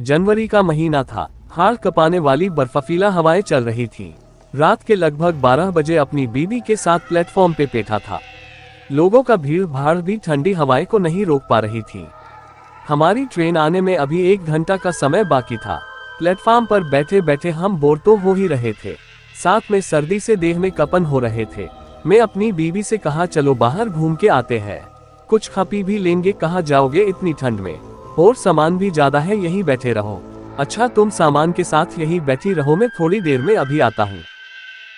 जनवरी का महीना था। हाड़ कपाने वाली बर्फीला हवाएं चल रही थीं। रात के लगभग 12 बजे अपनी बीवी के साथ प्लेटफॉर्म पे बैठा था। लोगों का भीड़ भाड़ भी ठंडी हवाएं को नहीं रोक पा रही थी। हमारी ट्रेन आने में अभी 1 घंटा का समय बाकी था। प्लेटफॉर्म पर बैठे बैठे हम बोर तो हो ही रहे थे, साथ में सर्दी से देह में कपन हो रहे थे। मैं अपनी बीवी से कहा, चलो बाहर घूम के आते हैं, कुछ खा पी भी लेंगे। कहाँ जाओगे इतनी ठंड में, और सामान भी ज्यादा है, यहीं बैठे रहो। अच्छा, तुम सामान के साथ यहीं बैठी रहो, मैं थोड़ी देर में अभी आता हूँ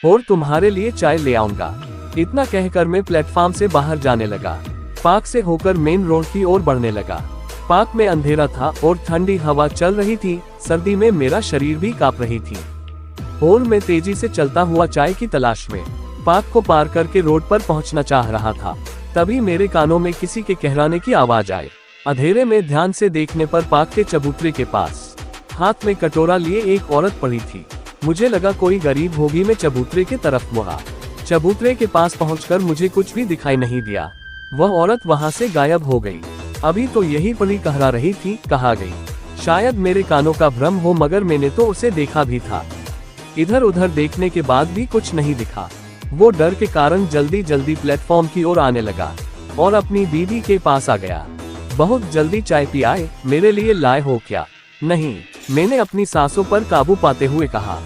और तुम्हारे लिए चाय ले आऊंगा। इतना कहकर मैं प्लेटफॉर्म से बाहर जाने लगा। पार्क से होकर मेन रोड की ओर बढ़ने लगा। पार्क में अंधेरा था और ठंडी हवा चल रही थी। सर्दी में मेरा शरीर भी कांप रही थी और मैं तेजी से चलता हुआ चाय की तलाश में पार्क को पार करके रोड पर पहुंचना चाह रहा था। तभी मेरे कानों में किसी के कहराने की आवाज आई। अंधेरे में ध्यान से देखने पर पार्क के चबूतरे के पास हाथ में कटोरा लिए एक औरत पड़ी थी। मुझे लगा कोई गरीब होगी। मैं चबूतरे की तरफ मुड़ा। चबूतरे के पास पहुंचकर मुझे कुछ भी दिखाई नहीं दिया। वह औरत वहां से गायब हो गई। अभी तो यही पड़ी कहरा रही थी, कहा गई। शायद मेरे कानों का भ्रम हो, मगर मैंने तो उसे देखा भी था। इधर उधर देखने के बाद भी कुछ नहीं दिखा। वो डर के कारण जल्दी जल्दी प्लेटफॉर्म की ओर आने लगा और अपनी बीवी के पास आ गया। बहुत जल्दी चाय पी आए, मेरे लिए लाए हो क्या? नहीं, मैंने अपनी सांसों पर काबू पाते हुए कहा।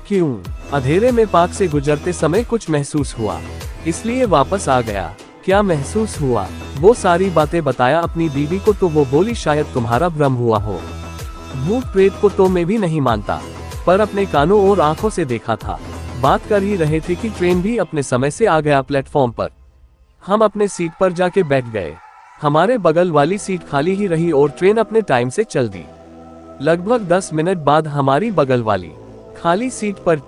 क्यों? अंधेरे में पार्क से गुजरते समय कुछ महसूस हुआ, इसलिए वापस आ गया। क्या महसूस हुआ? वो सारी बातें बताया अपनी बीवी को, तो वो बोली, शायद तुम्हारा भ्रम हुआ हो। भूत प्रेत को तो मैं भी नहीं मानता, पर अपने कानों और आंखों से देखा था। बात कर ही रहे थे कि ट्रेन भी अपने समय से आ गया प्लेटफॉर्म पर। हम अपने सीट पर जाके बैठ गए। हमारे बगल वाली सीट खाली ही रही और ट्रेन अपने टाइम से चल दी। लगभग 10 मिनट बाद हमारी बगल वाली खाली सीट पर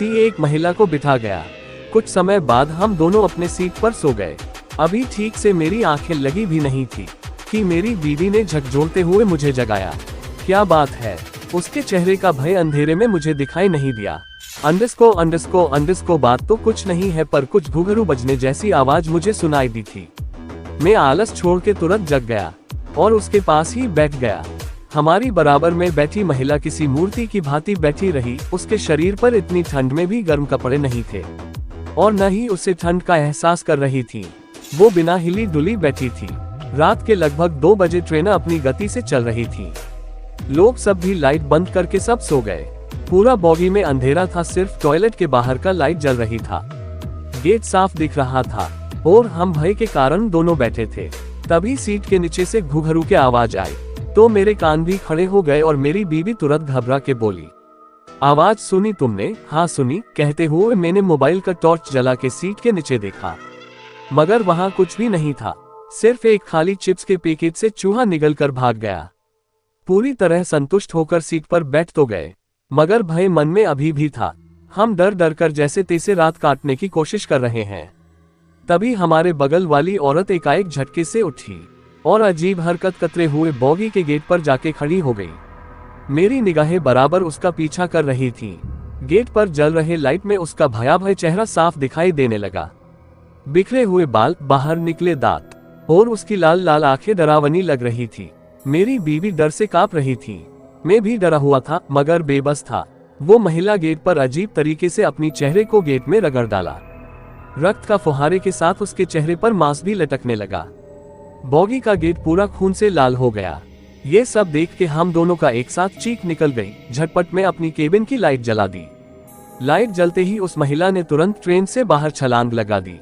एक महिला को बिठा गया। कुछ समय बाद हम दोनों अपने सीट पर सो गए। अभी ठीक से मेरी आंखें लगी भी नहीं थी कि मेरी बीवी ने झकझोरते हुए मुझे जगाया। क्या बात है? उसके चेहरे का भय अंधेरे में मुझे दिखाई नहीं दिया। अंडस्को बात तो कुछ नहीं है, पर कुछ घुघरू बजने जैसी आवाज मुझे सुनाई दी थी। मैं आलस छोड़ के तुरंत जग गया और उसके पास ही बैठ गया। हमारी बराबर में बैठी महिला किसी मूर्ति की भांति बैठी रही। उसके शरीर पर इतनी ठंड में भी गर्म कपड़े नहीं थे और न ही उसे ठंड का एहसास कर रही थी। वो बिना हिली डुली बैठी थी। रात के लगभग 2 बजे ट्रेन अपनी गति से चल रही थी। लोग सब भी लाइट बंद करके सब सो गए। पूरा बॉगी में अंधेरा था, सिर्फ टॉयलेट के बाहर का लाइट जल रही था। गेट साफ दिख रहा था और हम भय के कारण दोनों बैठे थे। तभी सीट के नीचे से घुघरू की आवाज आई तो मेरे कान भी खड़े हो गए और मेरी बीवी तुरंत घबरा के बोली, आवाज सुनी तुमने? हाँ सुनी, कहते हुए मैंने मोबाइल का टॉर्च जला के सीट के नीचे देखा, मगर वहां कुछ भी नहीं था। सिर्फ एक खाली चिप्स के पैकेट से चूहा निगल कर भाग गया। पूरी तरह संतुष्ट होकर सीट पर बैठ तो गए, मगर भय मन में अभी भी था। हम डर डर कर जैसे तैसे रात काटने की कोशिश कर रहे हैं। तभी हमारे बगल वाली औरत एकाएक झटके से उठी और अजीब हरकत करते हुए बॉगी के गेट पर जाके खड़ी हो गई। मेरी निगाहें बराबर उसका पीछा कर रही थीं। गेट पर जल रहे लाइट में उसका भयावह चेहरा साफ दिखाई देने लगा। बिखरे हुए बाल, बाहर निकले दांत और उसकी लाल लाल आंखें डरावनी लग रही थी। मेरी बीवी डर से कांप रही थी। मैं भी डरा हुआ था, मगर बेबस था। वो महिला गेट पर अजीब तरीके से अपनी चेहरे को गेट में रगड़ डाला। रक्त का फुहारे के साथ उसके चेहरे पर मांस भी लटकने लगा। बॉगी का गेट पूरा खून से लाल हो गया। ये सब देख के हम दोनों का एक साथ चीख निकल गई। झटपट में अपनी केबिन की लाइट जला दी। लाइट जलते ही उस महिला ने तुरंत ट्रेन से बाहर छलांग लगा दी।